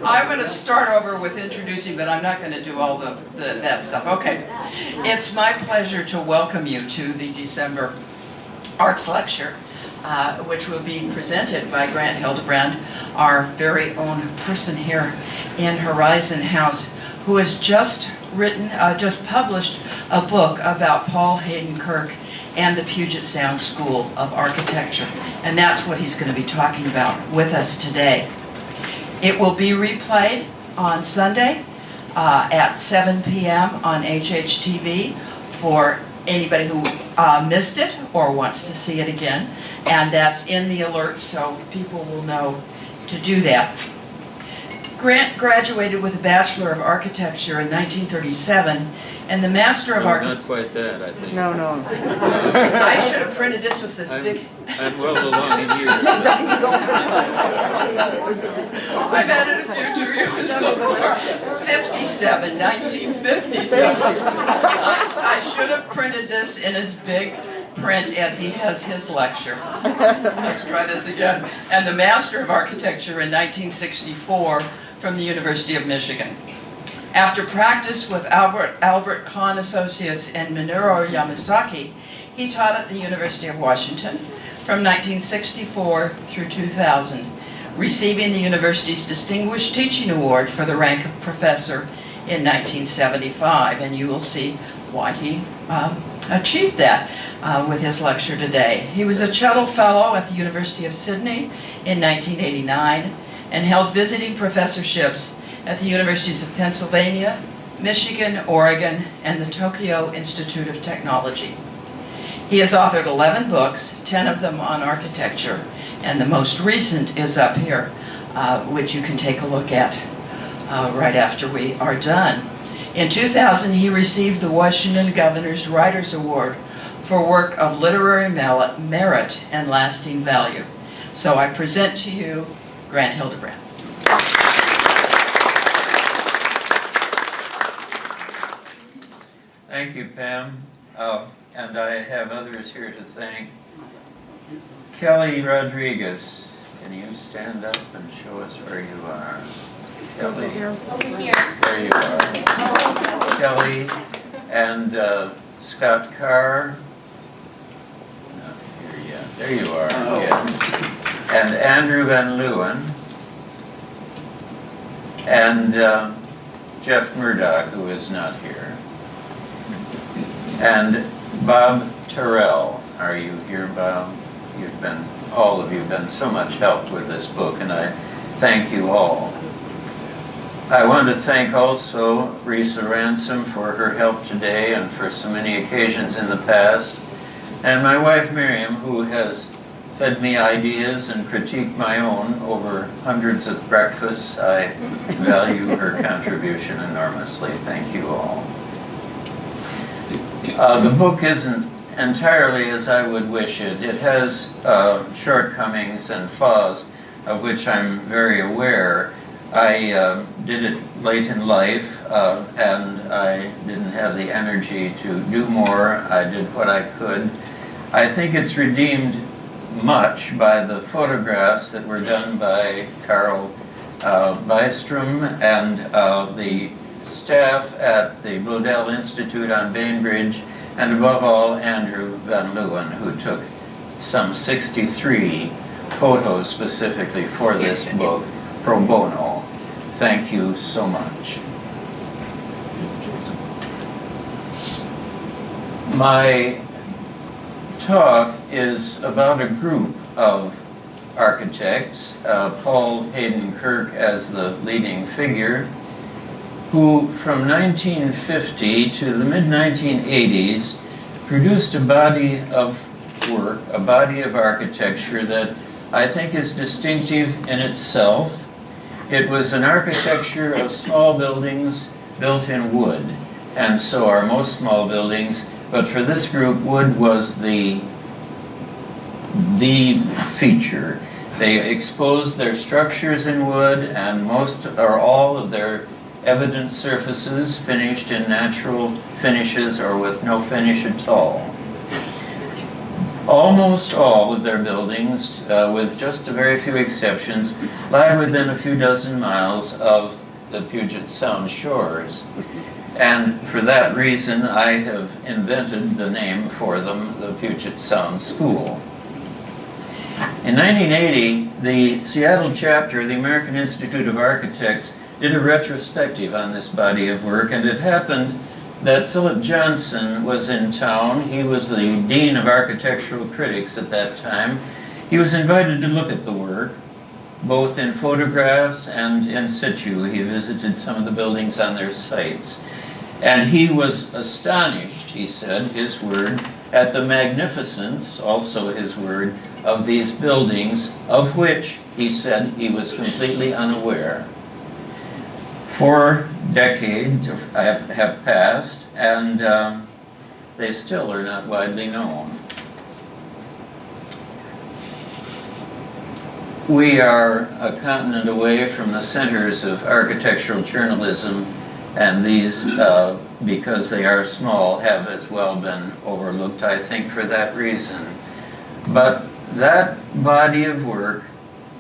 I'm going to start over with introducing, but I'm not going to do all that stuff. Okay. It's my pleasure to welcome you to the December Arts Lecture, which will be presented by Grant Hildebrand, our very own person here in Horizon House, who has just published a book about Paul Hayden Kirk and the Puget Sound School of Architecture. And that's what he's going to be talking about with us today. It will be replayed on Sunday at 7 p.m. on HHTV for anybody who missed it or wants to see it again. And that's in the alert, so people will know to do that. Grant graduated with a Bachelor of Architecture in 1937 and the Master of Architecture. Not quite that, I think. No. I should have printed this with this big. I'm well along in years. I've added a few to you. I'm so sorry. 57, 1957. I should have printed this in as big print as he has his lecture. Let's try this again. And the Master of Architecture in 1964 from the University of Michigan. After practice with Albert Kahn Associates and Minoru Yamasaki, he taught at the University of Washington from 1964 through 2000, receiving the university's Distinguished Teaching Award for the rank of professor in 1975. And you will see why he achieved that with his lecture today. He was a Chettle Fellow at the University of Sydney in 1989 and held visiting professorships at the Universities of Pennsylvania, Michigan, Oregon, and the Tokyo Institute of Technology. He has authored 11 books, 10 of them on architecture, and the most recent is up here, which you can take a look at right after we are done. In 2000, he received the Washington Governor's Writers Award for work of literary merit and lasting value. So I present to you Grant Hildebrand. Thank you, Pam. And I have others here to thank. Kelly Rodriguez, can you stand up and show us where you are? Kelly. Over here. There you are. Kelly and Scott Carr. Not here yet. There you are. Yes. And Andrew Van Leeuwen. And Jeff Murdoch, who is not here. And Bob Terrell. Are you here, Bob? All of you have been so much help with this book, and I thank you all. I want to thank also Risa Ransom for her help today and for so many occasions in the past, and my wife Miriam, who has fed me ideas and critiqued my own over hundreds of breakfasts. I value her contribution enormously. Thank you all. The book isn't entirely as I would wish it. It has shortcomings and flaws of which I'm very aware. I did it late in life and I didn't have the energy to do more. I did what I could. I think it's redeemed much by the photographs that were done by Carl Bystrom and the staff at the Bloedel Institute on Bainbridge, and above all, Andrew Van Leeuwen, who took some 63 photos specifically for this book, pro bono. Thank you so much. My talk is about a group of architects, Paul Hayden Kirk as the leading figure, who from 1950 to the mid-1980s produced a body of work, a body of architecture that I think is distinctive in itself. It was an architecture of small buildings built in wood, and so are most small buildings, but for this group, wood was the feature. They exposed their structures in wood, and most or all of their evident surfaces finished in natural finishes or with no finish at all. Almost all of their buildings, with just a very few exceptions, lie within a few dozen miles of the Puget Sound shores. And for that reason, I have invented the name for them, the Puget Sound School. In 1980, the Seattle chapter of the American Institute of Architects did a retrospective on this body of work, and it happened that Philip Johnson was in town. He was the Dean of Architectural Critics at that time. He was invited to look at the work, both in photographs and in situ. He visited some of the buildings on their sites. And he was astonished, he said, his word, at the magnificence, also his word, of these buildings, of which, he said, he was completely unaware. 4 decades have passed, and they still are not widely known. We are a continent away from the centers of architectural journalism, and these, because they are small, have as well been overlooked, I think, for that reason. But that body of work,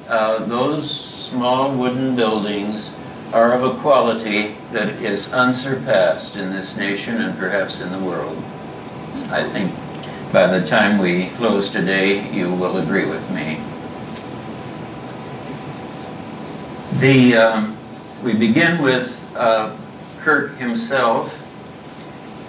those small wooden buildings, are of a quality that is unsurpassed in this nation and perhaps in the world. I think by the time we close today, you will agree with me. We begin with Kirk himself.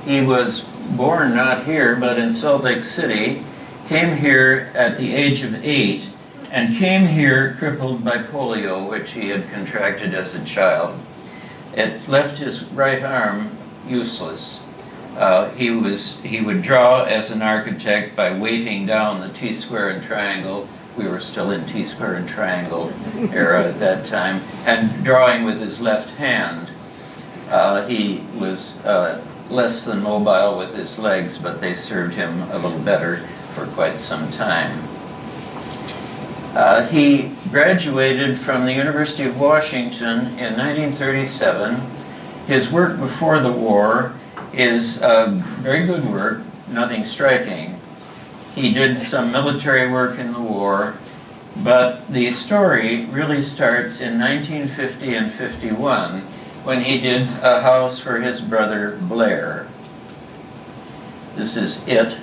He was born not here, but in Salt Lake City, came here at the age of 8, and came here crippled by polio, which he had contracted as a child. It left his right arm useless. He would draw as an architect by weighting down the T-square and triangle. We were still in T-square and triangle era at that time, and drawing with his left hand. He was less than mobile with his legs, but they served him a little better for quite some time. He graduated from the University of Washington in 1937. His work before the war is very good work, nothing striking. He did some military work in the war, but the story really starts in 1950 and 51 when he did a house for his brother Blair. This is it.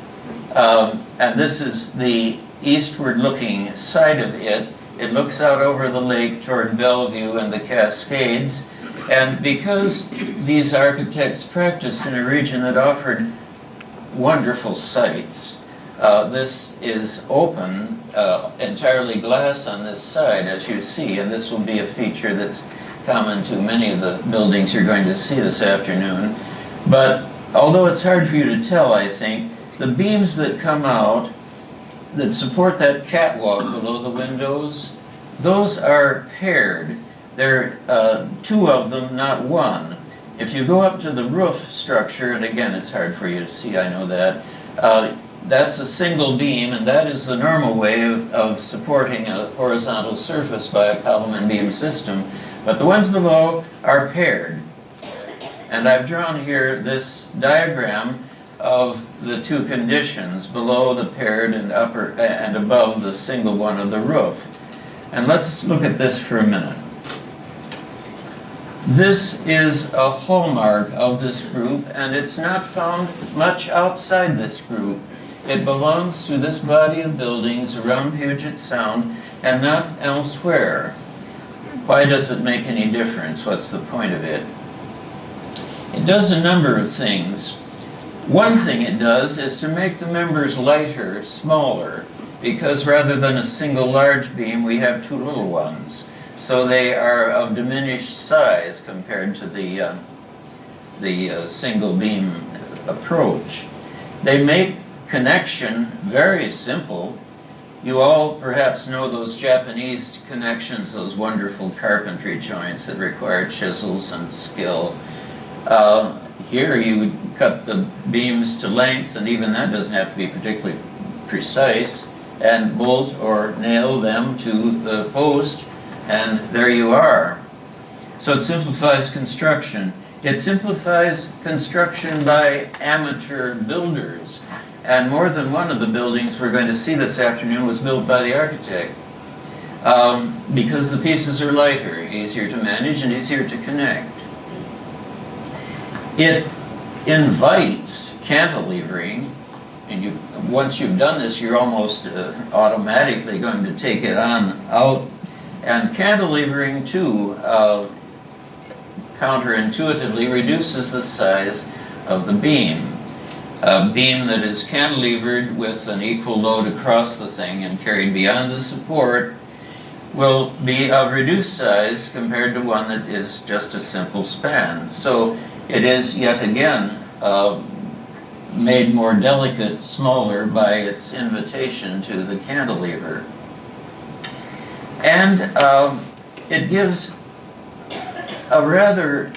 And this is the eastward-looking side of it. It looks out over the lake toward Bellevue and the Cascades. And because these architects practiced in a region that offered wonderful sights, this is open, entirely glass on this side, as you see, and this will be a feature that's common to many of the buildings you're going to see this afternoon. But although it's hard for you to tell, I think, the beams that come out that support that catwalk below the windows, those are paired. There are 2 of them, not 1. If you go up to the roof structure, and again it's hard for you to see, I know that, that's a single beam, and that is the normal way of supporting a horizontal surface by a column and beam system. But the ones below are paired. And I've drawn here this diagram of the 2 conditions, below the paired and upper and above the single one of the roof. And let's look at this for a minute. This is a hallmark of this group, and it's not found much outside this group. It belongs to this body of buildings around Puget Sound and not elsewhere. Why does it make any difference? What's the point of it? It does a number of things. One thing it does is to make the members lighter, smaller, because rather than a single large beam, we have 2 little ones. So they are of diminished size compared to the single beam approach. They make connection very simple. You all perhaps know those Japanese connections, those wonderful carpentry joints that require chisels and skill. Here you would cut the beams to length, and even that doesn't have to be particularly precise, and bolt or nail them to the post, and there you are. So it simplifies construction. It simplifies construction by amateur builders. and more than one of the buildings we're going to see this afternoon was built by the architect. Because the pieces are lighter, easier to manage, and easier to connect. It invites cantilevering, and once you've done this, you're almost automatically going to take it on out. And cantilevering, too, counterintuitively reduces the size of the beam. A beam that is cantilevered with an equal load across the thing and carried beyond the support will be of reduced size compared to one that is just a simple span. So it is yet again made more delicate, smaller by its invitation to the cantilever. And it gives a rather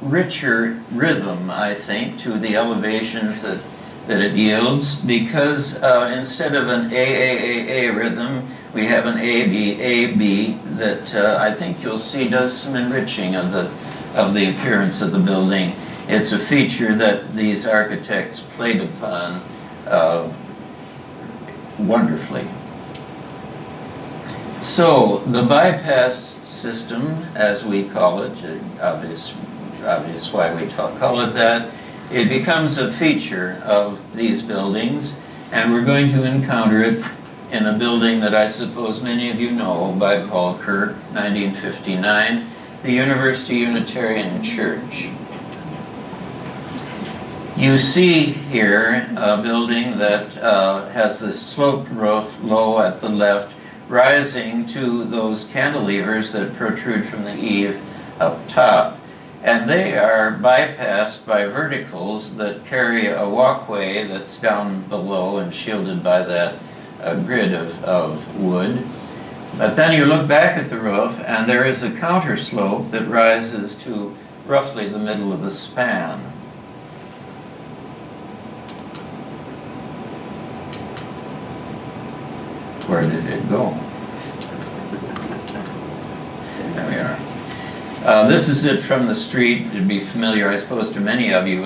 richer rhythm, I think, to the elevations that it yields, because instead of an A rhythm, we have an A-B that I think you'll see does some enriching of the appearance of the building. It's a feature that these architects played upon wonderfully. So the bypass system, as we call it, obvious why we call it that, it becomes a feature of these buildings, and we're going to encounter it in a building that I suppose many of you know by Paul Kirk, 1959, the University Unitarian Church. You see here a building that has the sloped roof low at the left, rising to those cantilevers that protrude from the eave up top. And they are bypassed by verticals that carry a walkway that's down below and shielded by that grid of wood. But then you look back at the roof, and there is a counter slope that rises to roughly the middle of the span. Where did it go? There we are. This is it from the street. It'd be familiar, I suppose, to many of you.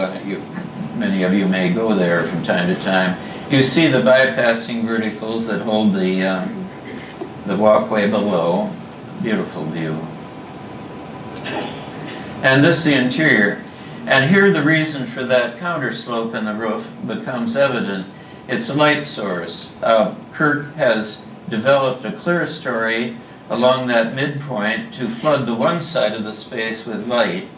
Many of you may go there from time to time. You see the bypassing verticals that hold the walkway below. Beautiful view. And this is the interior. And here the reason for that counterslope in the roof becomes evident. It's a light source. Kirk has developed a clerestory along that midpoint to flood the one side of the space with light.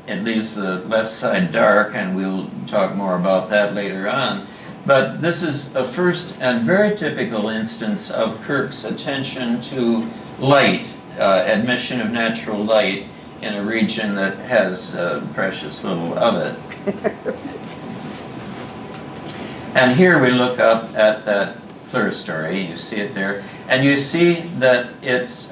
It leaves the left side dark, and we'll talk more about that later on. But this is a first and very typical instance of Kirk's attention to light, admission of natural light in a region that has precious little of it. And here we look up at that clerestory, you see it there, and you see that its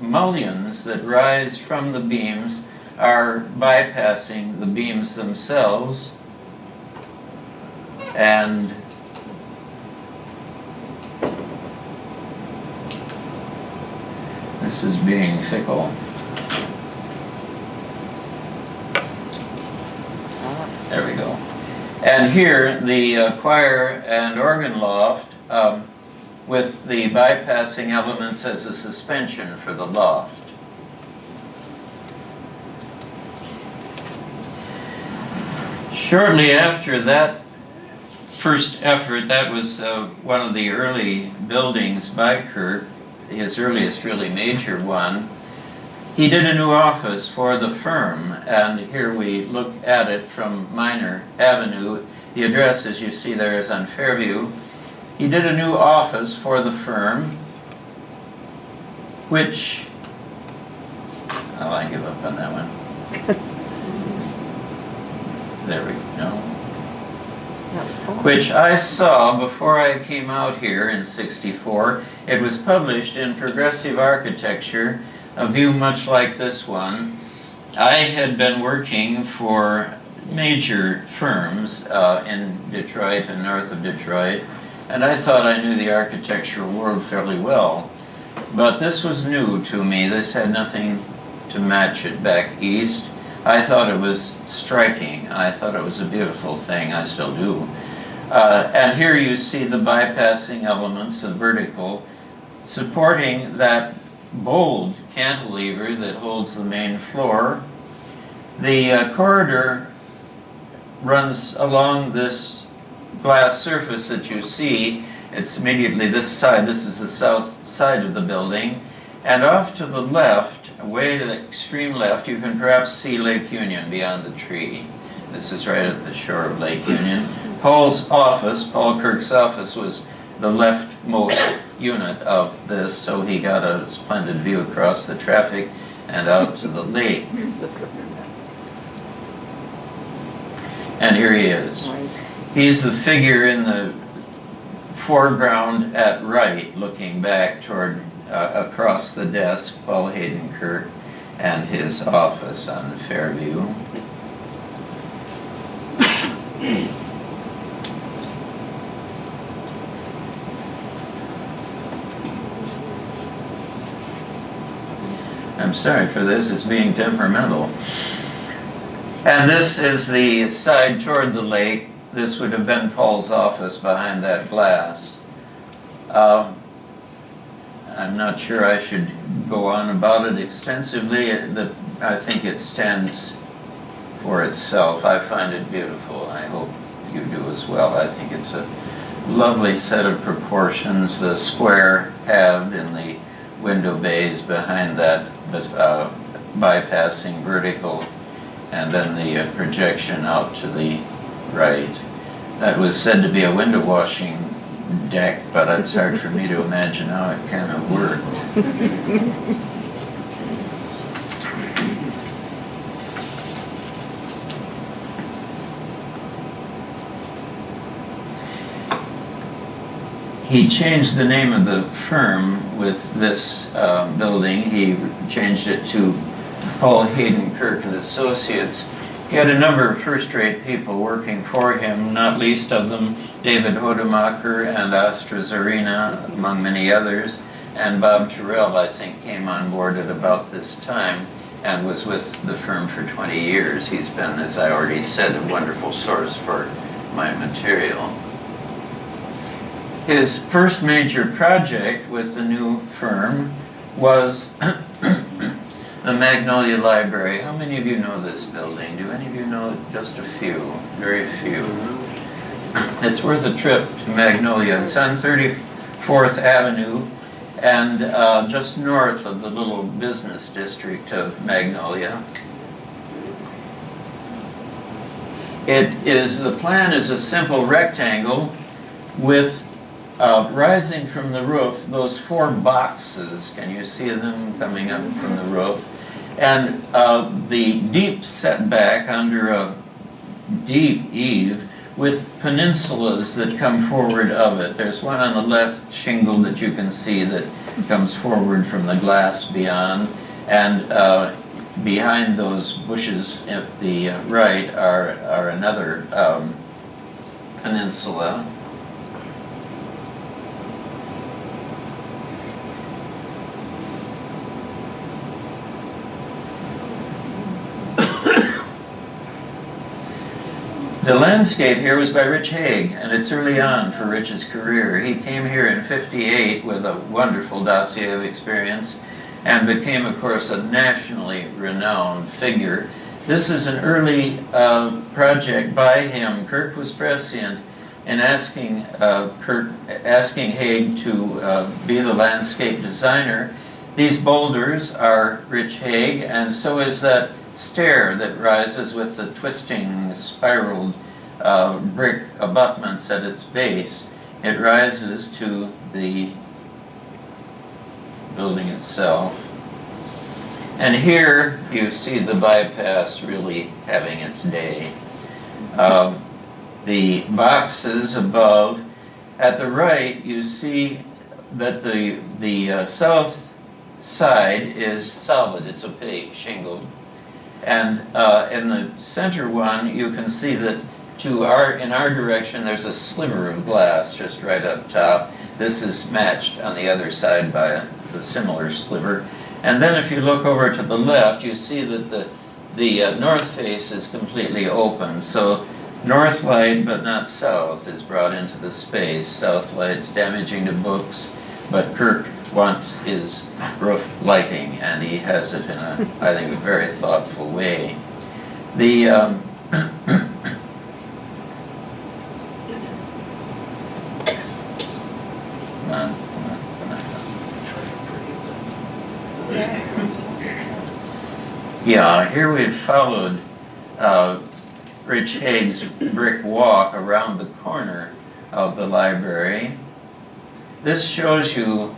mullions that rise from the beams are bypassing the beams themselves, and this is being fickle. There we go. And here the choir and organ loft with the bypassing elements as a suspension for the loft. Shortly after that first effort, that was one of the early buildings by Kirk, his earliest really major one. He did a new office for the firm, and here we look at it from Minor Avenue. The address, as you see there, is on Fairview. He did a new office for the firm, which, oh, I give up on that one. There we go. Which I saw before I came out here in '64. It was published in Progressive Architecture, a view much like this one. I had been working for major firms in Detroit and north of Detroit, and I thought I knew the architectural world fairly well. But this was new to me. This had nothing to match it back east. I thought it was striking. I thought it was a beautiful thing. I still do. And here you see the bypassing elements of vertical supporting that bold cantilever that holds the main floor. The corridor runs along this glass surface that you see. It's immediately this side. This is the south side of the building. And off to the left, way to the extreme left, you can perhaps see Lake Union beyond the tree. This is right at the shore of Lake Union. Paul's office, Paul Kirk's office, was the leftmost unit of this, so he got a splendid view across the traffic and out to the lake. And here he is. He's the figure in the foreground at right, looking back toward across the desk, Paul Hayden Kirk, and his office on Fairview. I'm sorry for this, it's being temperamental. And this is the side toward the lake. This would have been Paul's office behind that glass. I'm not sure I should go on about it extensively. I think it stands for itself. I find it beautiful. I hope you do as well. I think it's a lovely set of proportions. The square halved in the window bays behind that bypassing vertical, and then the projection out to the right. That was said to be a window washing deck, but it's hard for me to imagine how it kind of worked. He changed the name of the firm with this building. He changed it to Paul Hayden Kirk and Associates. He had a number of first-rate people working for him, not least of them David Hodemacher and Astra Zorina, among many others. And Bob Terrell, I think, came on board at about this time and was with the firm for 20 years. He's been, as I already said, a wonderful source for my material. His first major project with the new firm was the Magnolia Library. How many of you know this building? Do any of you know just a few? Very few. It's worth a trip to Magnolia. It's on 34th Avenue and just north of the little business district of Magnolia. The plan is a simple rectangle with rising from the roof, those 4 boxes, can you see them coming up from the roof? And the deep setback under a deep eave with peninsulas that come forward of it. There's one on the left shingle that you can see that comes forward from the glass beyond, and behind those bushes at the right are another peninsula. The landscape here was by Rich Haig, and it's early on for Rich's career. He came here in '58 with a wonderful dossier of experience and became, of course, a nationally renowned figure. This is an early project by him. Kirk was prescient in asking Haig to be the landscape designer. These boulders are Rich Haig, and so is that stair that rises with the twisting, spiraled brick abutments at its base. It rises to the building itself. And here you see the bypass really having its day. The boxes above, at the right, you see that the south side is solid, it's opaque, shingled. And in the center one, you can see that in our direction, there's a sliver of glass just right up top. This is matched on the other side by the similar sliver. And then if you look over to the left, you see that the north face is completely open. So North light, but not south, is brought into the space. South light's damaging to books, but Kirk wants his roof lighting, and he has it in a, I think, a very thoughtful way. The come on. Yeah, here we've followed Rich Haig's brick walk around the corner of the library. This shows you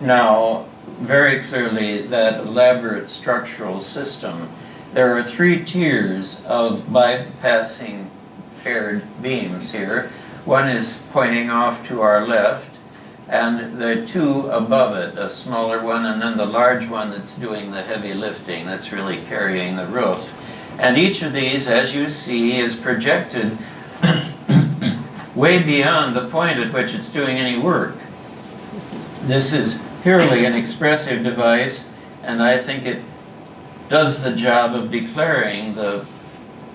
now very clearly that elaborate structural system. There are 3 tiers of bypassing paired beams here. One is pointing off to our left, and the 2 above it, a smaller one, and then the large one that's doing the heavy lifting, that's really carrying the roof. And each of these, as you see, is projected way beyond the point at which it's doing any work. This is purely an expressive device, and I think it does the job of declaring the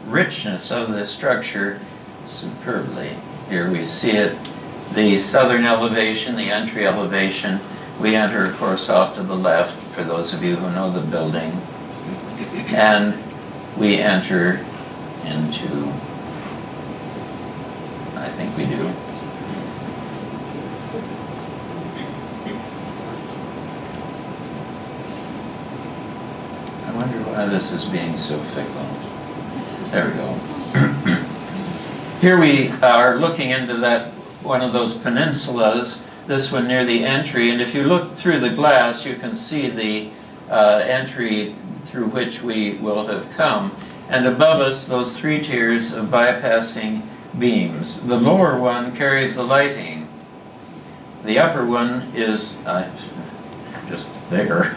richness of this structure superbly. Here we see it, the southern elevation, the entry elevation. We enter, of course, off to the left, for those of you who know the building. And we enter into, I think we do. I wonder why this is being so fickle. There we go. Here we are looking into that, one of those peninsulas, this one near the entry, and if you look through the glass, you can see the entry through which we will have come. And above us, those 3 tiers of bypassing beams. The lower one carries the lighting. The upper one is just bigger.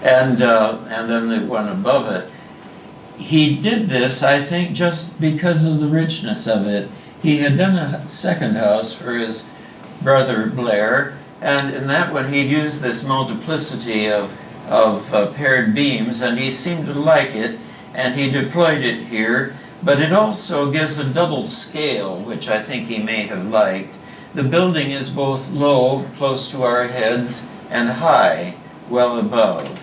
And then the one above it. He did this, I think, just because of the richness of it. He had done a second house for his brother Blair, and in that one he used this multiplicity of paired beams, and he seemed to like it, and he deployed it here. But it also gives a double scale, which I think he may have liked. The building is both low, close to our heads, and high, well above.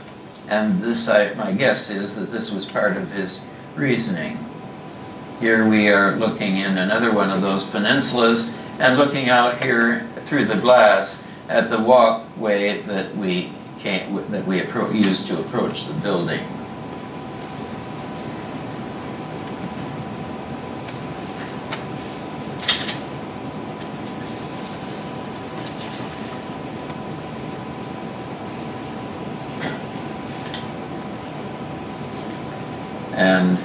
And this, my guess is that this was part of his reasoning. Here we are looking in another one of those peninsulas, and looking out here through the glass at the walkway that we used to approach the building. And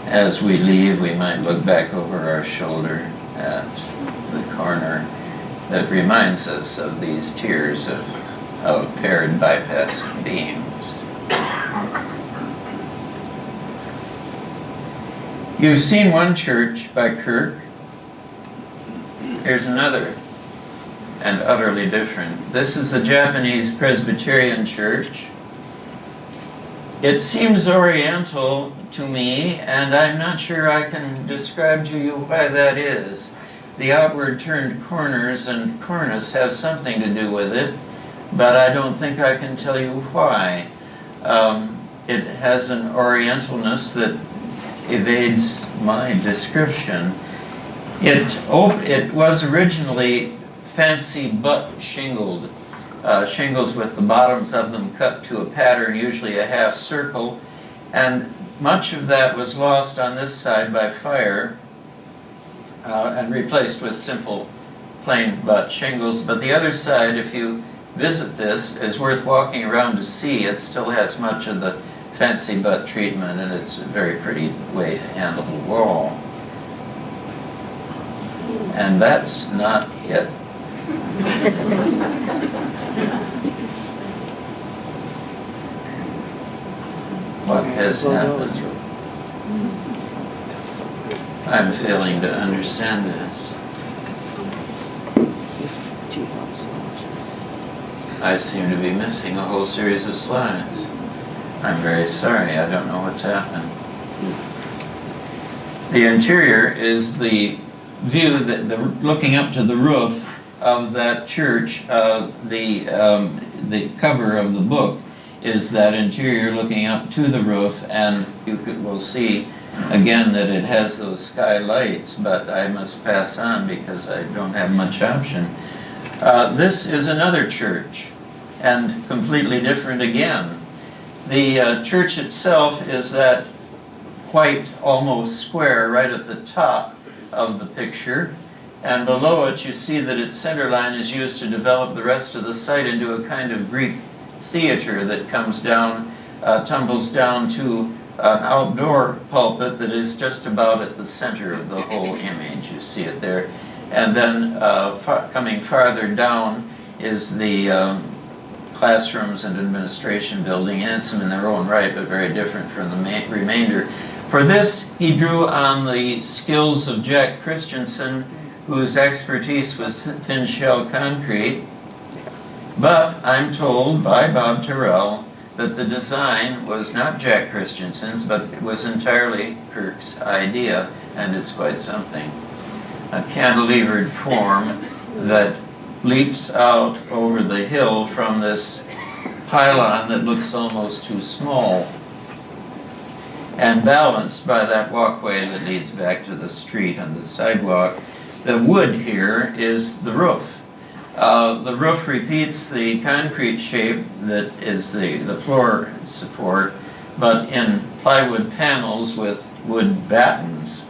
as we leave, we might look back over our shoulder at the corner that reminds us of these tiers of paired bypassing beams. You've seen one church by Kirk. Here's another, and utterly different. This is the Japanese Presbyterian church. It seems oriental to me, and I'm not sure I can describe to you why that is. The outward turned corners and cornice have something to do with it, but I don't think I can tell you why. It has an orientalness that evades my description. It was originally fancy butt shingled. Shingles with the bottoms of them cut to a pattern, usually a half circle, and much of that was lost on this side by fire and replaced with simple plain butt shingles. But the other side, if you visit this, is worth walking around to see. It still has much of the fancy butt treatment, and it's a very pretty way to handle the wall. And that's not it. What has happened? I'm failing to understand this. I seem to be missing a whole series of slides. I'm very sorry, I don't know what's happened. The interior is the view, looking up to the roof of that church. The cover of the book is that interior looking up to the roof, and will see again that it has those skylights, but I must pass on because I don't have much option. This is another church, and completely different again. The church itself is that white, almost square, right at the top of the picture. And below it, you see that its center line is used to develop the rest of the site into a kind of Greek theater that comes down, tumbles down to an outdoor pulpit that is just about at the center of the whole image. You see it there. And then coming farther down is the classrooms and administration building, handsome in their own right, but very different from the remainder. For this, he drew on the skills of Jack Christensen, whose expertise was thin shell concrete. But I'm told by Bob Terrell that the design was not Jack Christensen's, but it was entirely Kirk's idea, and it's quite something. A cantilevered form that leaps out over the hill from this pylon that looks almost too small, and balanced by that walkway that leads back to the street and the sidewalk. The wood here is the roof. The roof repeats the concrete shape that is the floor support, but in plywood panels with wood battens.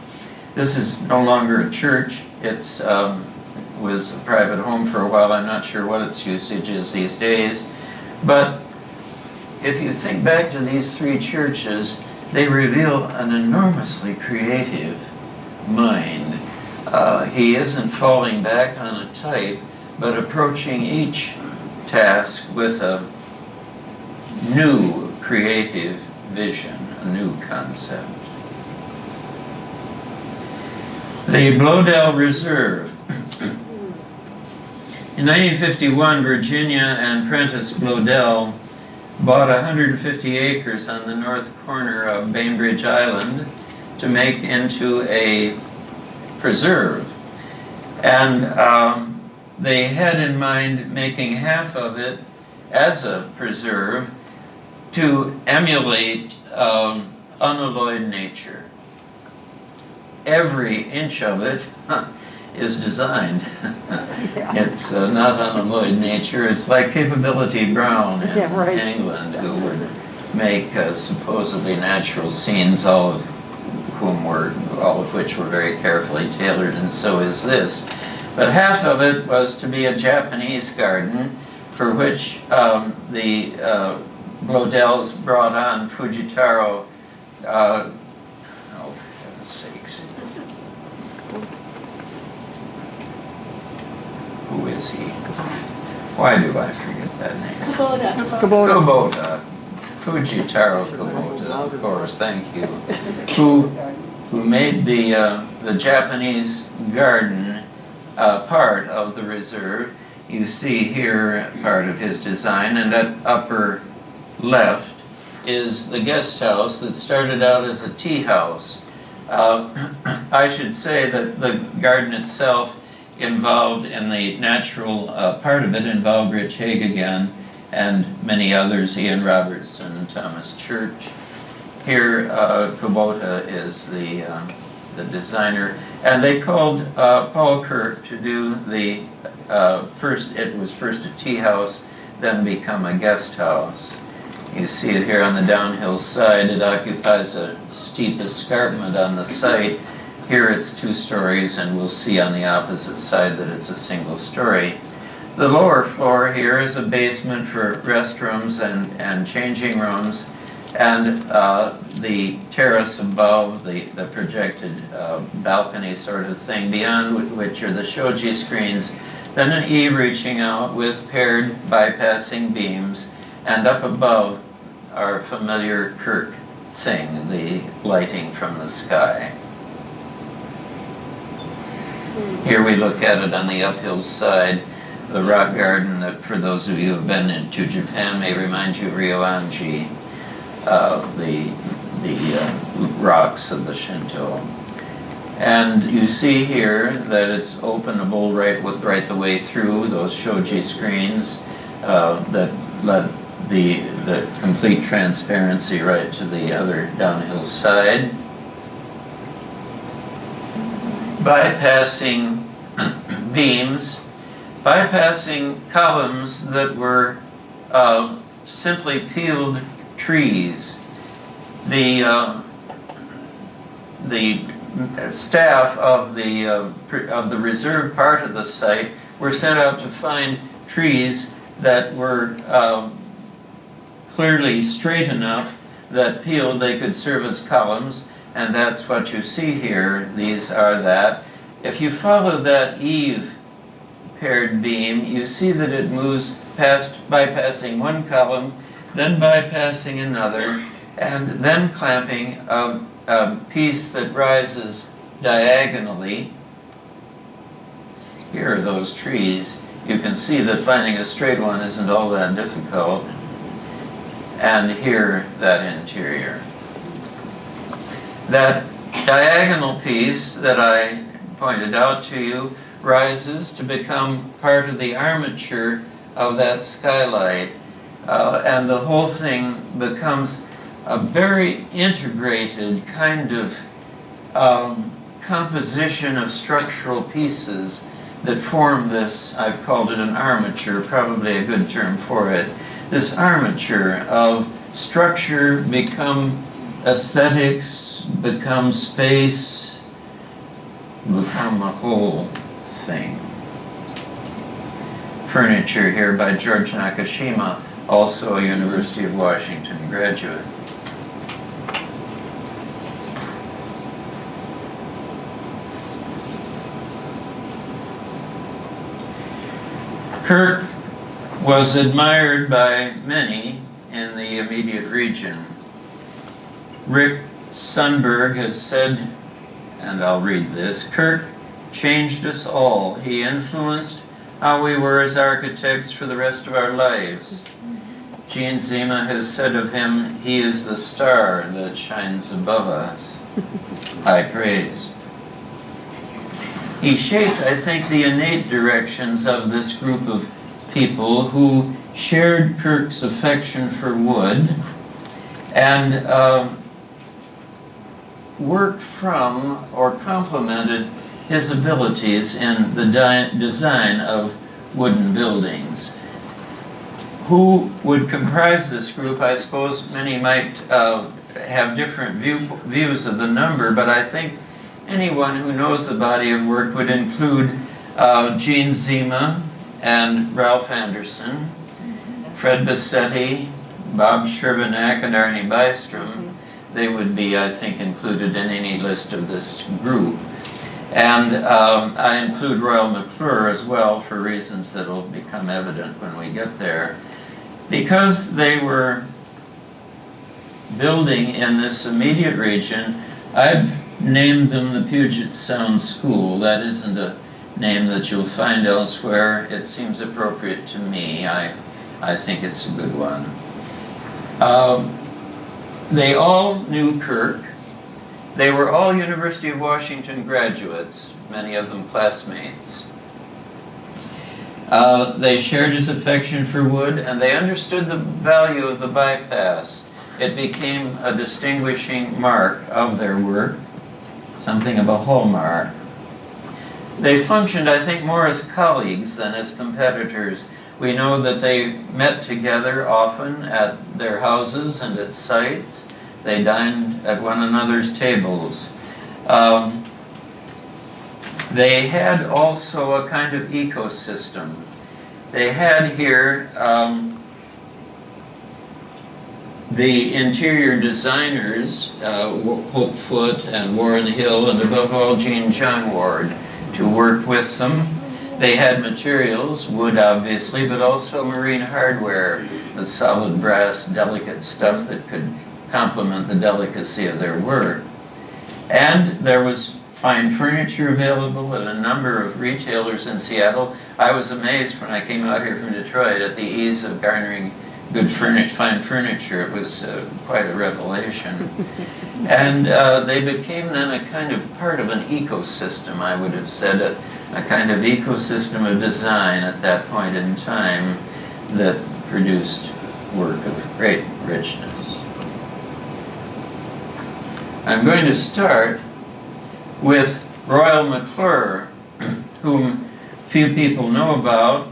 This is no longer a church. It's was a private home for a while. I'm not sure what its usage is these days. But if you think back to these three churches, they reveal an enormously creative mind. He isn't falling back on a type, but approaching each task with a new creative vision, a new concept. The Blodell Reserve. In 1951, Virginia and Prentice Blodell bought 150 acres on the north corner of Bainbridge Island to make into a preserve. And they had in mind making half of it as a preserve to emulate unalloyed nature. Every inch of it is designed. It's not unalloyed nature. It's like Capability Brown in England, who would make supposedly natural scenes, all of which were very carefully tailored, and so is this. But half of it was to be a Japanese garden, for which the Blodells brought on Fujitaro. Oh, for heaven's sakes. Who is he? Why do I forget that name? Kubota. Fujitaro Kubota, of course, thank you. Who made the Japanese garden part of the reserve. You see here part of his design, and at upper left is the guest house that started out as a tea house. I should say that the garden itself involved, in the natural part of it, involved Rich Haig again, and many others, Ian Robertson, Thomas Church. Here, Kubota is the designer, and they called Paul Kirk to do the it was first a tea house, then become a guest house. You see it here on the downhill side. It occupies a steep escarpment on the site. Here it's 2 stories, and we'll see on the opposite side that it's a single story. The lower floor here is a basement for restrooms and changing rooms, and the terrace above, the projected balcony sort of thing, beyond which are the shoji screens, then an eave reaching out with paired bypassing beams, and up above our familiar Kirk thing, the lighting from the sky. Here we look at it on the uphill side, the rock garden that, for those of you who have been into Japan, may remind you of Ryoanji, the rocks of the Shinto. And you see here that it's openable right the way through those shoji screens that let the complete transparency right to the other downhill side. Bypassing beams, bypassing columns that were simply peeled trees. The staff of the reserve part of the site were sent out to find trees that were clearly straight enough that peeled they could serve as columns, and that's what you see here. These are that. If you follow that eave paired beam, you see that it moves past bypassing one column, then bypassing another, and then clamping a piece that rises diagonally. Here are those trees. You can see that finding a straight one isn't all that difficult. And here, that interior. That diagonal piece that I pointed out to you rises to become part of the armature of that skylight. And the whole thing becomes a very integrated kind of composition of structural pieces that form this. I've called it an armature, probably a good term for it. This armature of structure become aesthetics, become space, become a whole thing. Furniture here by George Nakashima, also a University of Washington graduate. Kirk was admired by many in the immediate region. Rick Sundberg has said, and I'll read this, "Kirk changed us all. He influenced how we were as architects for the rest of our lives." Jean Zima has said of him, "He is the star that shines above us." High praise. He shaped, I think, the innate directions of this group of people who shared Kirk's affection for wood and worked from or complemented his abilities in the design of wooden buildings. Who would comprise this group? I suppose many might have different views of the number, but I think anyone who knows the body of work would include Jean Zima and Ralph Anderson, Fred Bassetti, Bob Shervinack, and Arnie Bystrom. They would be, I think, included in any list of this group. And I include Royal McClure as well for reasons that will become evident when we get there. Because they were building in this immediate region, I've named them the Puget Sound School. That isn't a name that you'll find elsewhere. It seems appropriate to me. I think it's a good one. They all knew Kirk. They were all University of Washington graduates, many of them classmates. They shared his affection for wood, and they understood the value of the bypass. It became a distinguishing mark of their work, something of a hallmark. They functioned, I think, more as colleagues than as competitors. We know that they met together often at their houses and at sites. They dined at one another's tables. They had also a kind of ecosystem. They had here the interior designers, Hope Foote and Warren Hill, and above all Jean Johnward, to work with them. They had materials, wood obviously, but also marine hardware, the solid brass, delicate stuff that could complement the delicacy of their work. And there was fine furniture available at a number of retailers in Seattle. I was amazed when I came out here from Detroit at the ease of garnering good fine furniture. It was quite a revelation. And they became then a kind of part of an ecosystem, I would have said, a kind of ecosystem of design at that point in time that produced work of great richness. I'm going to start with Royal McClure, whom few people know about.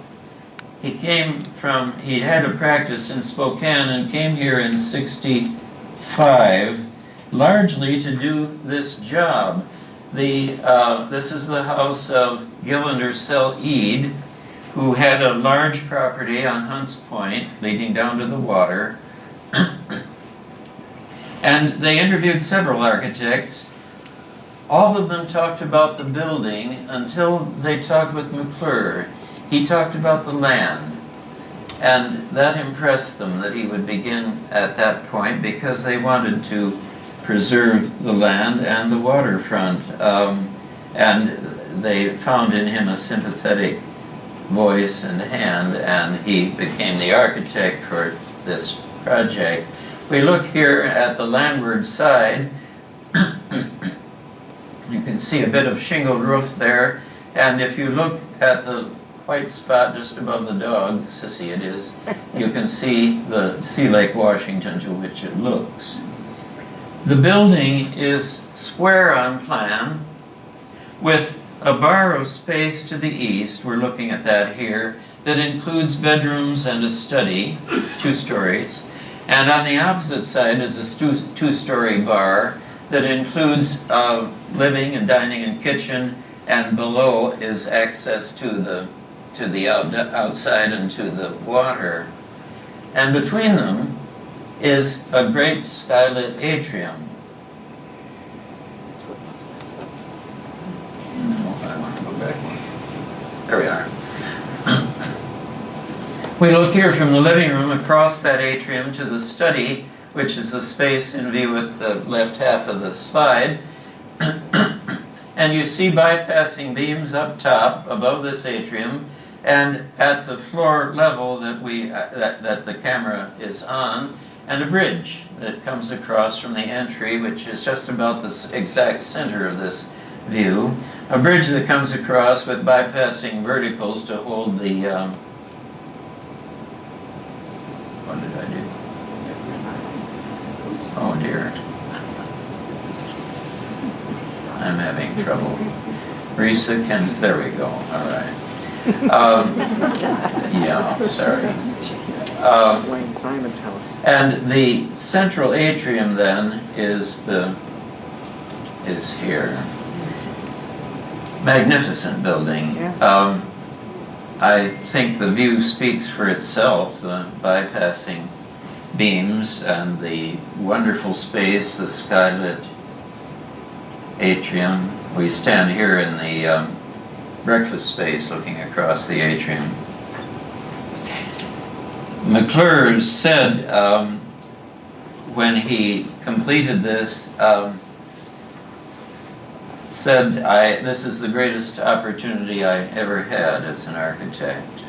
He had a practice in Spokane and came here in '65, largely to do this job. This is the house of Gillender Sell Eade, who had a large property on Hunts Point leading down to the water. And they interviewed several architects. All of them talked about the building until they talked with McClure. He talked about the land, and that impressed them that he would begin at that point because they wanted to preserve the land and the waterfront. And they found in him a sympathetic voice and hand, and he became the architect for this project. We look here at the landward side. You can see a bit of shingled roof there, and if you look at the white spot just above the dog, Sissy it is, you can see the Sea Lake Washington to which it looks. The building is square on plan, with a bar of space to the east, we're looking at that here, that includes bedrooms and a study, 2 stories. And on the opposite side is a 2-story bar that includes living and dining and kitchen, and below is access to the outside and to the water. And between them is a great skylit atrium. No, I want to go back one. There we are. We look here from the living room across that atrium to the study, which is the space in view at the left half of the slide. And you see bypassing beams up top above this atrium, and at the floor level that the camera is on, and a bridge that comes across from the entry, which is just about the exact center of this view. A bridge that comes across with bypassing verticals to hold the what did I do? Oh dear. I'm having trouble. Risa can, there we go, all right. Yeah, sorry. Simon's house. And the central atrium then is here. Magnificent building. Yeah. I think the view speaks for itself, the bypassing beams and the wonderful space, the skylit atrium. We stand here in the breakfast space looking across the atrium. McClure said when he completed this, this is the greatest opportunity I ever had as an architect.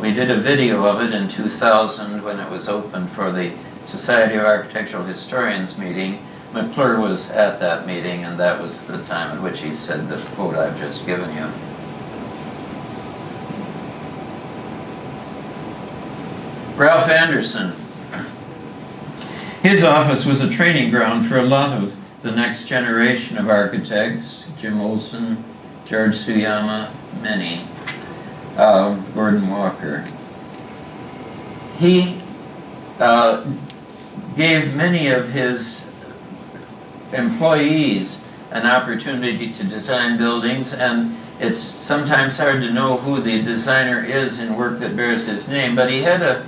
We did a video of it in 2000 when it was open for the Society of Architectural Historians meeting. McClure was at that meeting, and that was the time at which he said the quote I've just given you. Ralph Anderson. His office was a training ground for a lot of the next generation of architects, Jim Olson, George Suyama, many, Gordon Walker. He gave many of his employees an opportunity to design buildings, and it's sometimes hard to know who the designer is in work that bears his name, but he had a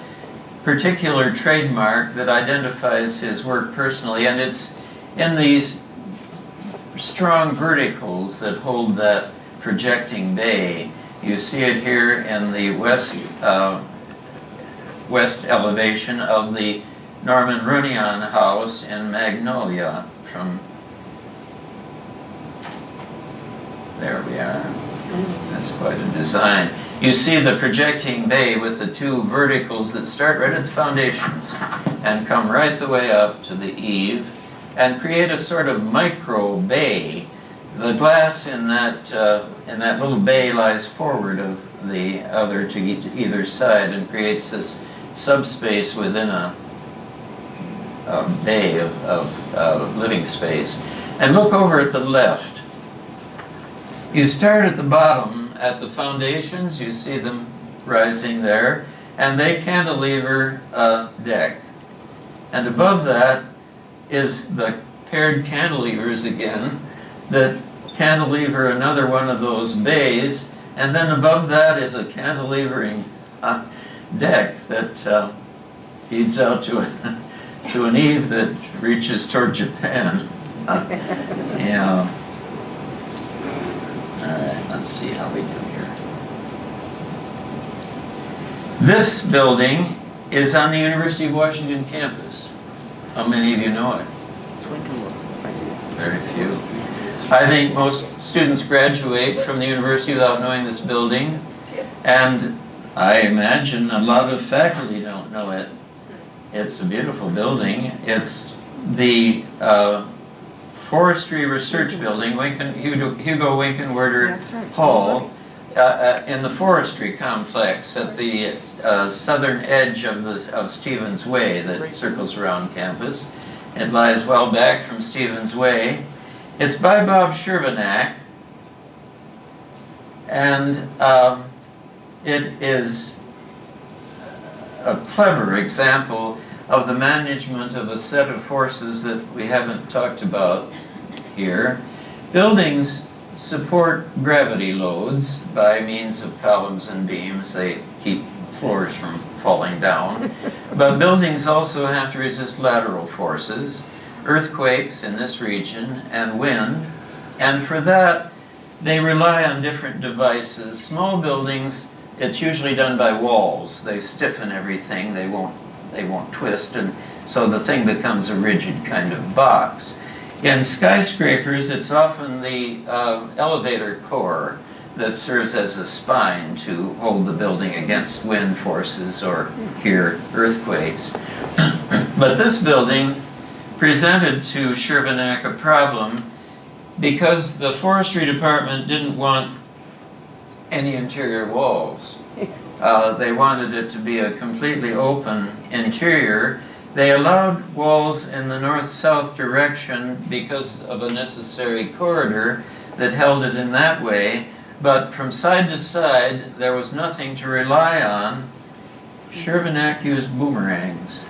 particular trademark that identifies his work personally, and it's in these strong verticals that hold that projecting bay. You see it here in the west elevation of the Norman Runyon house in Magnolia. From there we are. That's quite a design. You see the projecting bay with the two verticals that start right at the foundations and come right the way up to the eave and create a sort of micro bay. The glass in that little bay lies forward of the other to either side and creates this subspace within a bay of living space. And look over at the left. You start at the bottom at the foundations, you see them rising there, and they cantilever a deck. And above that is the paired cantilevers again that cantilever another one of those bays, and then above that is a cantilevering deck that leads out to an eve that reaches toward Japan. Yeah. All right, let's see how we do here. This building is on the University of Washington campus. How many of you know it? Very few. I think most students graduate from the university without knowing this building, and I imagine a lot of faculty don't know it. It's a beautiful building. It's the Forestry Research Building, Hugo Winkenwerder Hall, in the forestry complex at the southern edge of Stevens Way that circles around campus. It lies well back from Stevens Way. It's by Bob Shervinack, and it is a clever example of the management of a set of forces that we haven't talked about here. Buildings support gravity loads by means of columns and beams. They keep floors from falling down. But buildings also have to resist lateral forces, earthquakes in this region, and wind. And for that, they rely on different devices. Small buildings, it's usually done by walls. They stiffen everything. They won't twist, and so the thing becomes a rigid kind of box. In skyscrapers, it's often the elevator core that serves as a spine to hold the building against wind forces or here earthquakes. But this building presented to Shervinack a problem because the forestry department didn't want any interior walls. They wanted it to be a completely open interior. They allowed walls in the north-south direction because of a necessary corridor that held it in that way, but from side to side there was nothing to rely on. Shervinack used boomerangs.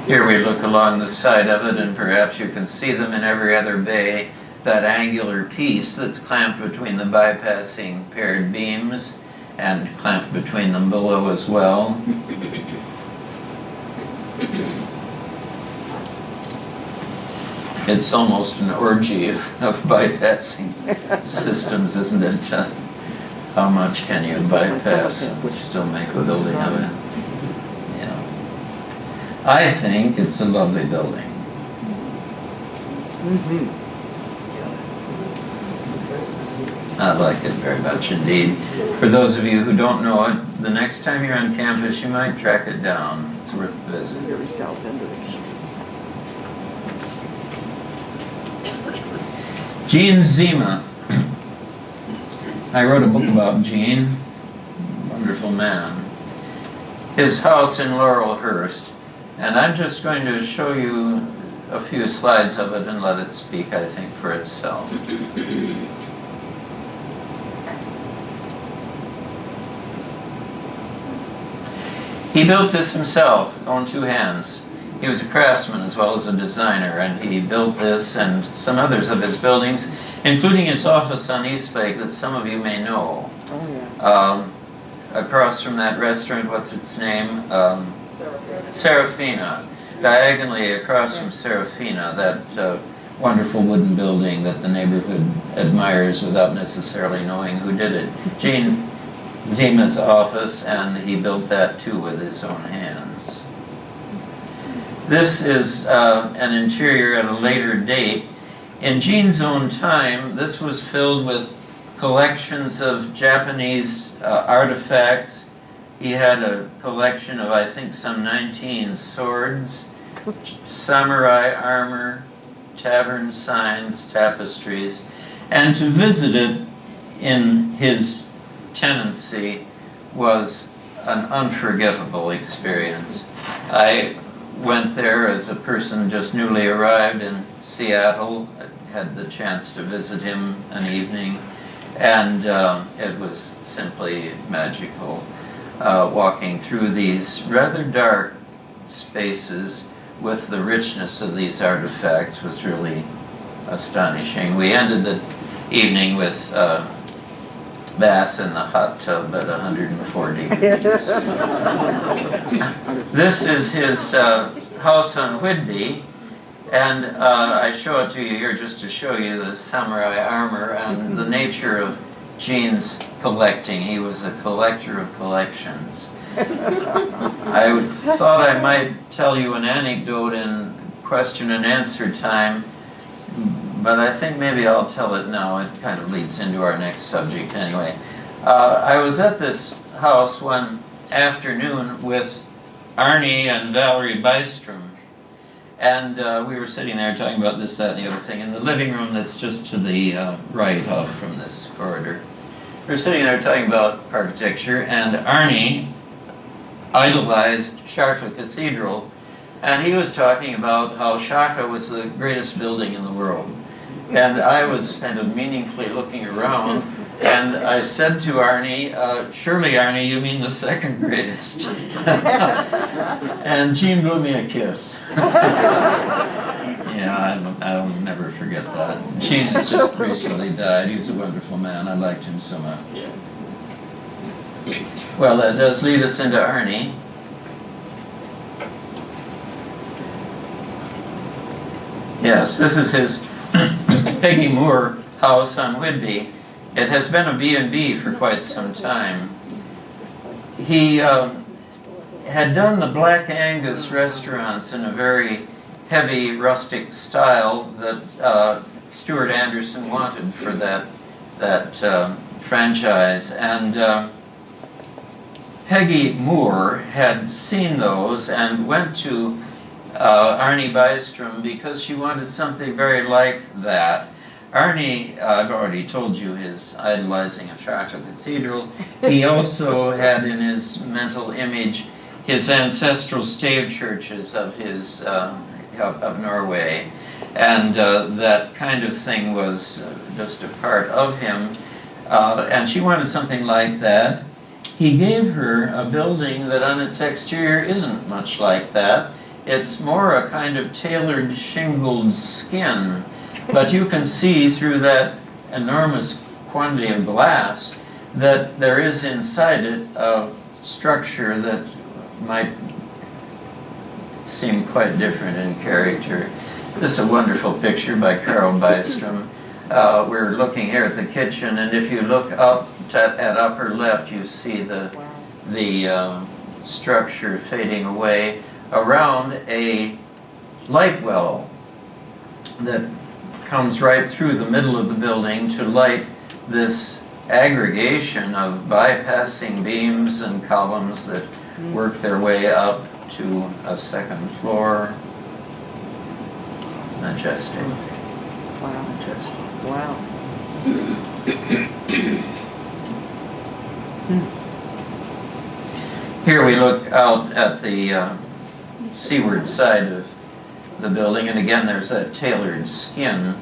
Here we look along the side of it, and perhaps you can see them in every other bay. That angular piece that's clamped between the bypassing paired beams and clamped between them below as well. It's almost an orgy of bypassing systems, isn't it? How much can you bypass and still make a building of it? Yeah. I think it's a lovely building. I like it very much indeed. For those of you who don't know it, the next time you're on campus, you might track it down. It's worth a visit. Very south end of it. Gene Zima. I wrote a book about Gene. Wonderful man. His house in Laurelhurst. And I'm just going to show you a few slides of it and let it speak, I think, for itself. He built this himself on 2 hands. He was a craftsman as well as a designer, and he built this and some others of his buildings, including his office on Eastlake that some of you may know. Oh, yeah. Across from that restaurant, what's its name? Serafina. Diagonally across from Serafina, that wonderful wooden building that the neighborhood admires without necessarily knowing who did it. Gene Zima's office, and he built that too with his own hands. This is an interior at a later date. In Gene's own time, this was filled with collections of Japanese artifacts. He had a collection of, I think, some 19 swords, samurai armor, tavern signs, tapestries, and to visit it in his tenancy was an unforgettable experience. I went there as a person just newly arrived in Seattle. I had the chance to visit him an evening, and it was simply magical. Walking through these rather dark spaces with the richness of these artifacts was really astonishing. We ended the evening with bath in the hot tub at 104 degrees. This is his house on Whidbey, and I show it to you here just to show you the samurai armor and the nature of Gene's collecting. He was a collector of collections. I thought I might tell you an anecdote in question and answer time, but I think maybe I'll tell it now. It kind of leads into our next subject anyway. I was at this house one afternoon with Arnie and Valerie Bystrom, and we were sitting there talking about this, that, and the other thing in the living room that's just to the right off from this corridor. We were sitting there talking about architecture, and Arnie idolized Chartres Cathedral, and he was talking about how Chartres was the greatest building in the world. And I was kind of meaningfully looking around, and I said to Arnie, surely, Arnie, you mean the second greatest. And Gene blew me a kiss. Yeah, I'll never forget that. Gene has just recently died. He was a wonderful man. I liked him so much. Well, that does lead us into Arnie. Yes, this is his Peggy Moore house on Whidbey. It has been a B&B for quite some time. He had done the Black Angus restaurants in a very heavy rustic style that Stuart Anderson wanted for that franchise. And Peggy Moore had seen those and went to Arnie Bystrom because she wanted something very like that. Arnie, I've already told you his idolizing of Chartres Cathedral. He also had in his mental image his ancestral stave churches of his of Norway, and that kind of thing was just a part of him. And she wanted something like that. He gave her a building that on its exterior isn't much like that. It's more a kind of tailored shingled skin, but you can see through that enormous quantity of glass that there is inside it a structure that might seem quite different in character. This is a wonderful picture by Carol Bystrom. We're looking here at the kitchen, and if you look up at upper left, you see the structure fading away around a light well that comes right through the middle of the building to light this aggregation of bypassing beams and columns that work their way up to a second floor. Majestic. Wow. Majestic. Wow. Here we look out at the seaward side of the building, and again there's that tailored skin.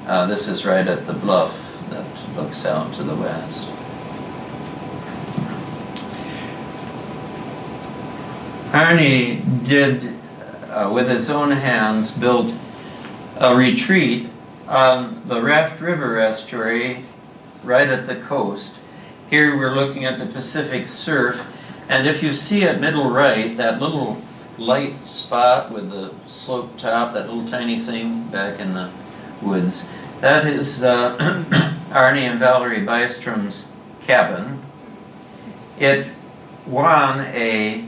This is right at the bluff that looks out to the west. Arnie did, with his own hands, built a retreat on the Raft River estuary right at the coast. Here we're looking at the Pacific surf, and if you see at middle right, that little light spot with the sloped top, that little tiny thing back in the woods, that is Arnie and Valerie Bystrom's cabin. It won a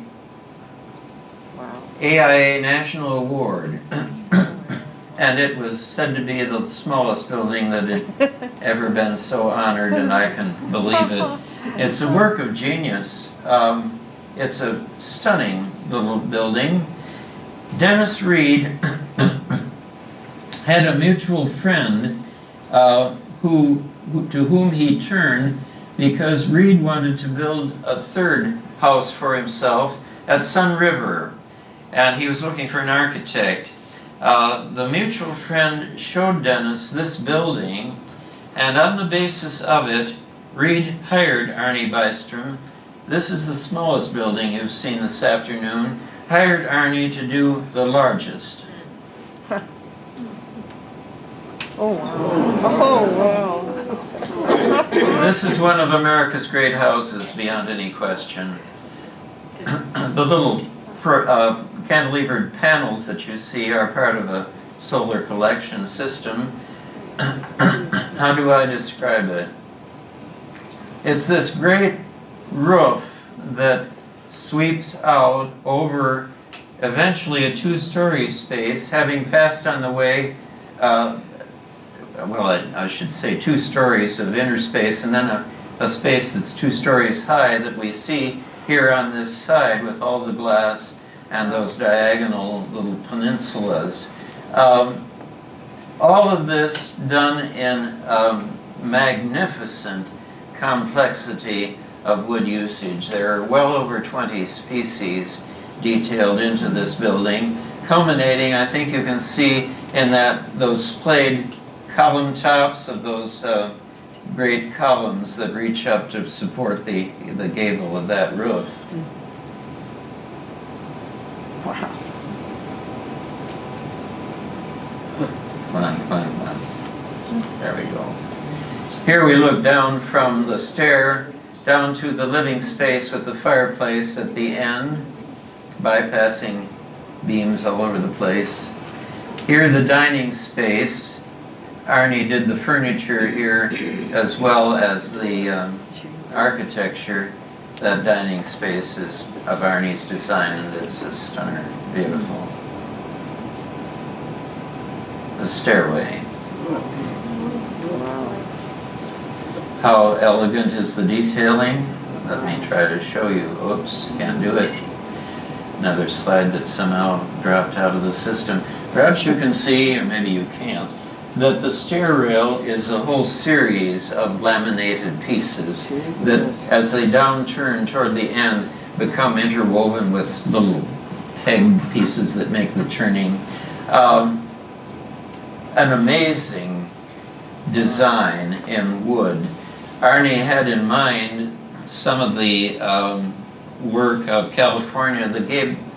Wow. AIA National Award. and it was said to be the smallest building that had ever been so honored, and I can believe it. It's a work of genius. It's a stunning little building. Dennis Reed had a mutual friend to whom he turned because Reed wanted to build a third house for himself at Sun River, and he was looking for an architect. The mutual friend showed Dennis this building, and on the basis of it, Reed hired Arnie Bystrom. This is the smallest building you've seen this afternoon. Hired Arnie to do the largest. Oh, wow. Oh, wow. This is one of America's great houses, beyond any question. The little cantilevered panels that you see are part of a solar collection system. How do I describe it? It's this great roof that sweeps out over eventually a two-story space, having passed on the way, well, I should say 2 stories of inner space, and then a space that's 2 stories high that we see here on this side with all the glass and those diagonal little peninsulas. All of this done in magnificent complexity of wood usage. There are well over 20 species detailed into this building, culminating, I think you can see in those splayed column tops of those great columns that reach up to support the gable of that roof. Wow. Come on, come on, come on. There we go. Here we look down from the stair down to the living space with the fireplace at the end, bypassing beams all over the place. Here the dining space. Arnie did the furniture here as well as the architecture. That dining space is of Arnie's design, and it's a stunner, beautiful. The stairway. How elegant is the detailing? Let me try to show you. Oops, can't do it. Another slide that somehow dropped out of the system. Perhaps you can see, or maybe you can't, that the stair rail is a whole series of laminated pieces that, as they downturn toward the end, become interwoven with little peg pieces that make the turning. An amazing design in wood. Arnie had in mind some of the work of California, the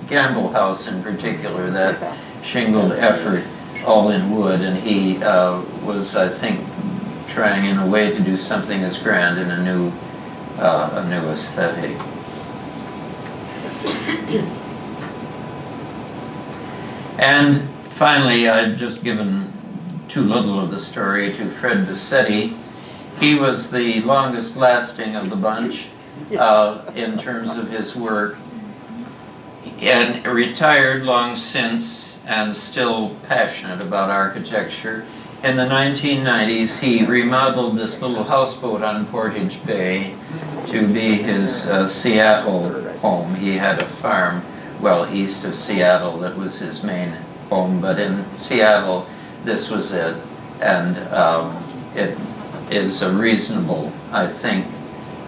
Gamble House in particular, that shingled effort, all in wood, and he was, I think, trying in a way to do something as grand in a new aesthetic. And finally, I've just given too little of the story to Fred Bassetti. He was the longest lasting of the bunch in terms of his work, and retired long since and still passionate about architecture. In the 1990s, he remodeled this little houseboat on Portage Bay to be his Seattle home. He had a farm well east of Seattle that was his main home, but in Seattle, this was it. And it is a reasonable, I think,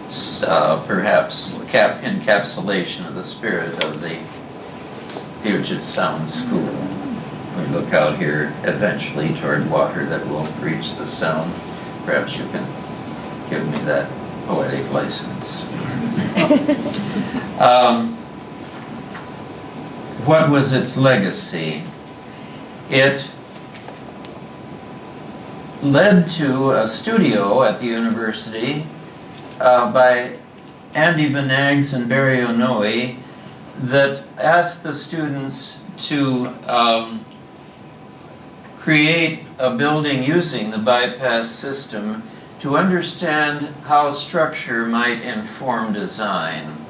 perhaps encapsulation of the spirit of the Puget Sound School. We look out here eventually toward water that will reach the sound. Perhaps you can give me that poetic license. What was its legacy? It led to a studio at the university by Andy Vanags and Barry Onoe that asked the students to create a building using the bypass system to understand how structure might inform design.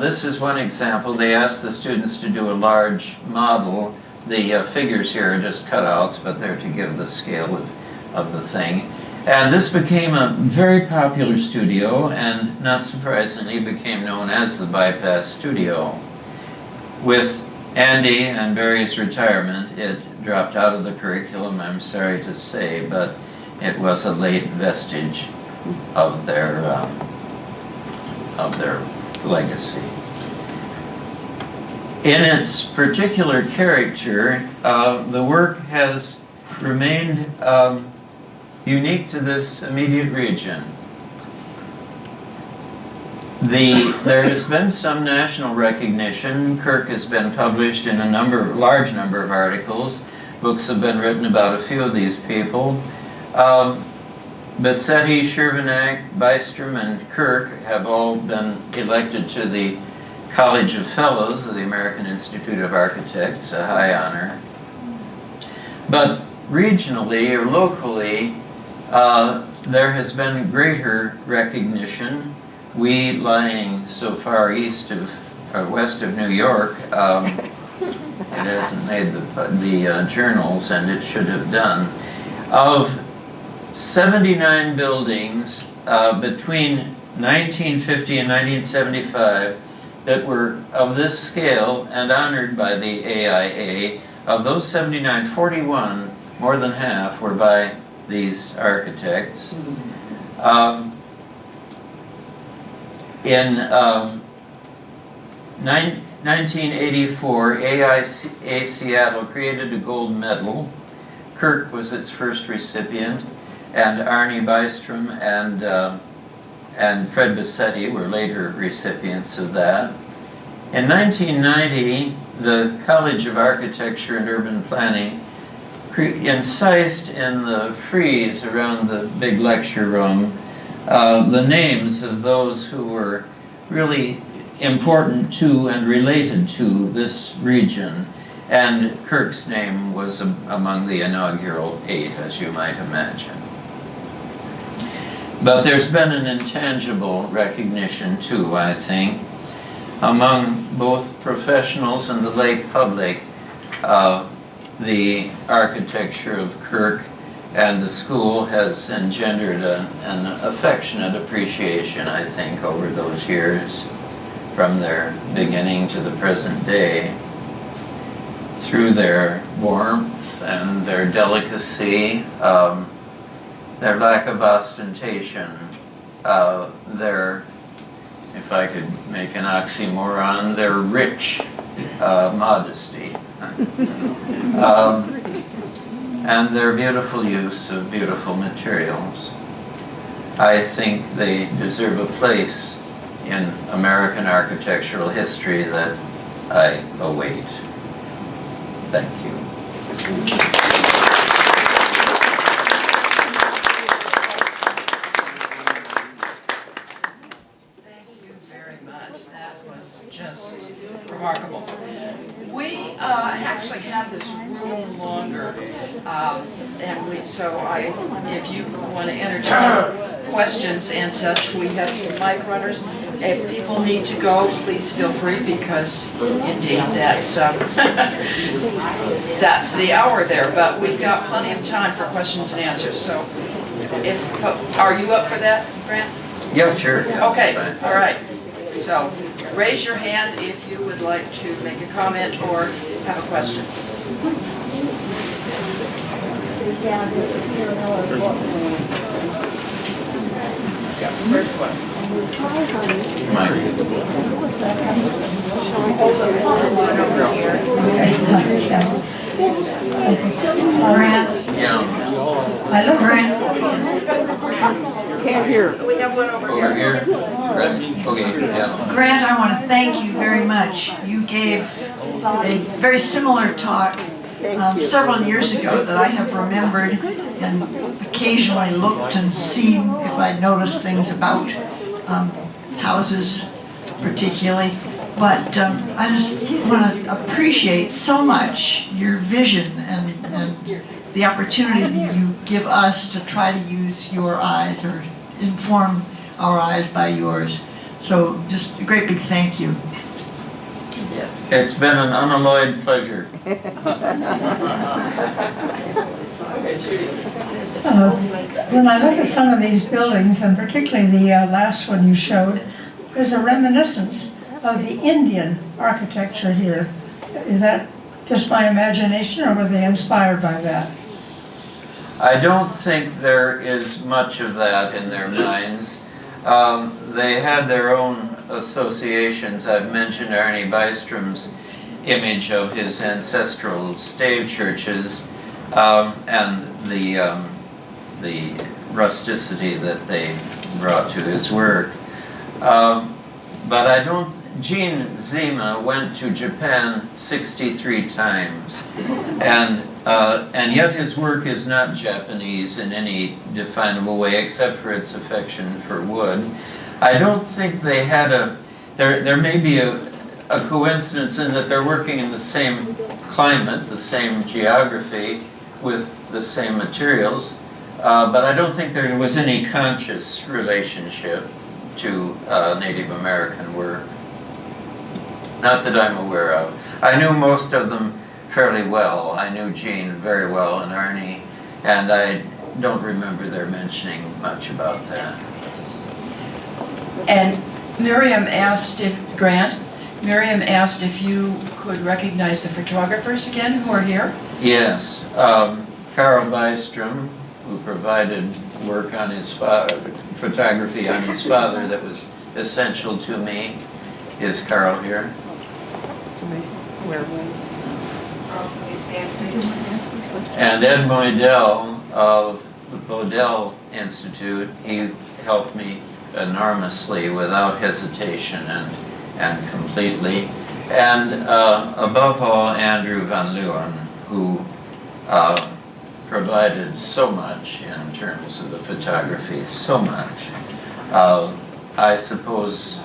This is one example. They asked the students to do a large model the figures here are just cutouts, but they're to give the scale of the thing. And this became a very popular studio, and not surprisingly became known as the Bypass Studio. With Andy and Barry's retirement, it dropped out of the curriculum, I'm sorry to say, but it was a late vestige of their legacy. In its particular character, the work has remained unique to this immediate region. There has been some national recognition. Kirk has been published in a large number of articles. Books have been written about a few of these people. Bassetti, Shervinack, Bystrom, and Kirk have all been elected to the College of Fellows of the American Institute of Architects, a high honor. But regionally or locally, there has been greater recognition. We, lying so far east of, or west of New York, it hasn't made the journals, and it should have done. Of 79 buildings between 1950 and 1975 that were of this scale and honored by the AIA, of those 79, 41, more than half, were by these architects. In 1984, AIA Seattle created a gold medal. Kirk was its first recipient, and Arnie Bystrom and Fred Bassetti were later recipients of that. In 1990, the College of Architecture and Urban Planning incised in the frieze around the big lecture room the names of those who were really important to and related to this region. And Kirk's name was among the inaugural 8, as you might imagine. But there's been an intangible recognition too, I think, among both professionals and the lay public. The architecture of Kirk and the school has engendered an affectionate appreciation, I think, over those years, from their beginning to the present day, through their warmth and their delicacy, their lack of ostentation, their, if I could make an oxymoron, their rich modesty, and their beautiful use of beautiful materials. I think they deserve a place in American architectural history that I await. Thank you. Thank you very much. That was just remarkable. We actually have this room longer, and if you want to entertain questions and such, we have some mic runners. If people need to go, please feel free, because indeed that's that's the hour there. But we've got plenty of time for questions and answers. So, are you up for that, Grant? Yeah, sure. Okay. All right. So, raise your hand if you would like to make a comment or have a question. Yeah, first one. Grant. Yeah. Hello, Grant. Can't hear. We have one over Over here. here? Right. Okay, yeah. Grant, I want to thank you very much. You gave a very similar talk several years ago that I have remembered and occasionally looked and seen if I noticed things about houses particularly. But I just want to appreciate so much your vision and the opportunity that you give us to try to use your eyes or inform our eyes by yours. So just a great big thank you. Yes. It's been an unalloyed pleasure. When I look at some of these buildings, and particularly the last one you showed, there's a reminiscence of the Indian architecture here. Is that just my imagination, or were they inspired by that? I don't think there is much of that in their minds. They had their own associations. I've mentioned Arnie Bystrom's image of his ancestral stave churches, and the rusticity that they brought to his work. But I don't, Gene Zima went to Japan 63 times, and yet his work is not Japanese in any definable way except for its affection for wood. I don't think they had there may be a coincidence in that they're working in the same climate, the same geography, with the same materials, but I don't think there was any conscious relationship to Native American work. Not that I'm aware of. I knew most of them fairly well. I knew Gene very well and Arnie, and I don't remember their mentioning much about that. And Miriam asked Miriam asked if you could recognize the photographers again who are here. Yes, Carl Bystrom, who provided work on his photography on his father that was essential to me. Is Carl here? And Ed Moydell of the Bodell Institute, he helped me enormously without hesitation and completely. And above all, Andrew Van Leeuwen, who provided so much in terms of the photography, so much. I suppose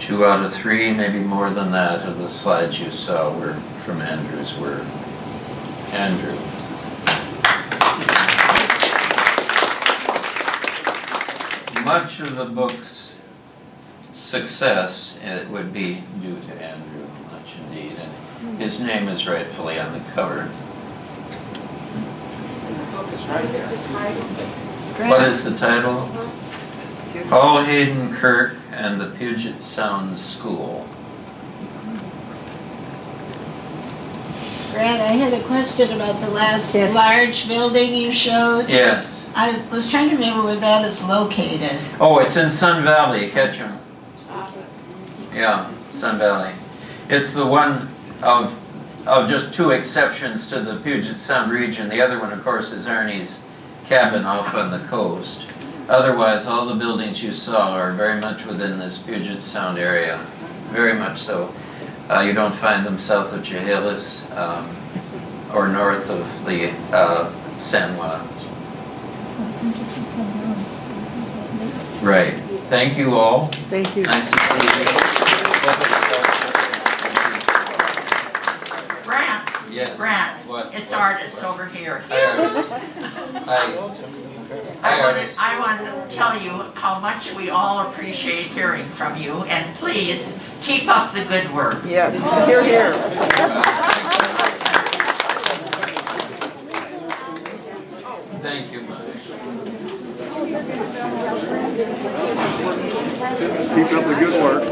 2 out of 3, maybe more than that, of the slides you saw were from Andrew's work. Andrew. Much of the book's success, it would be due to Andrew, much indeed, and his name is rightfully on the cover. What is the title? Paul Hayden Kirk and the Puget Sound School. Brad, I had a question about the last large building you showed. Yes. I was trying to remember where that is located. Oh, it's in Sun Valley, Ketchum. Yeah, Sun Valley. It's the one of just 2 exceptions to the Puget Sound region. The other one, of course, is Arnie's cabin off on the coast. Otherwise, all the buildings you saw are very much within this Puget Sound area, very much so. You don't find them south of Chehalis or north of the San Juan. Right. Thank you all. Thank you. Nice to see you. Brant, Yes. Brant, What? it's What? artists over here. I want to tell you how much we all appreciate hearing from you, and please keep up the good work. Yes, here, here. Thank you, Mike. Keep up the good work.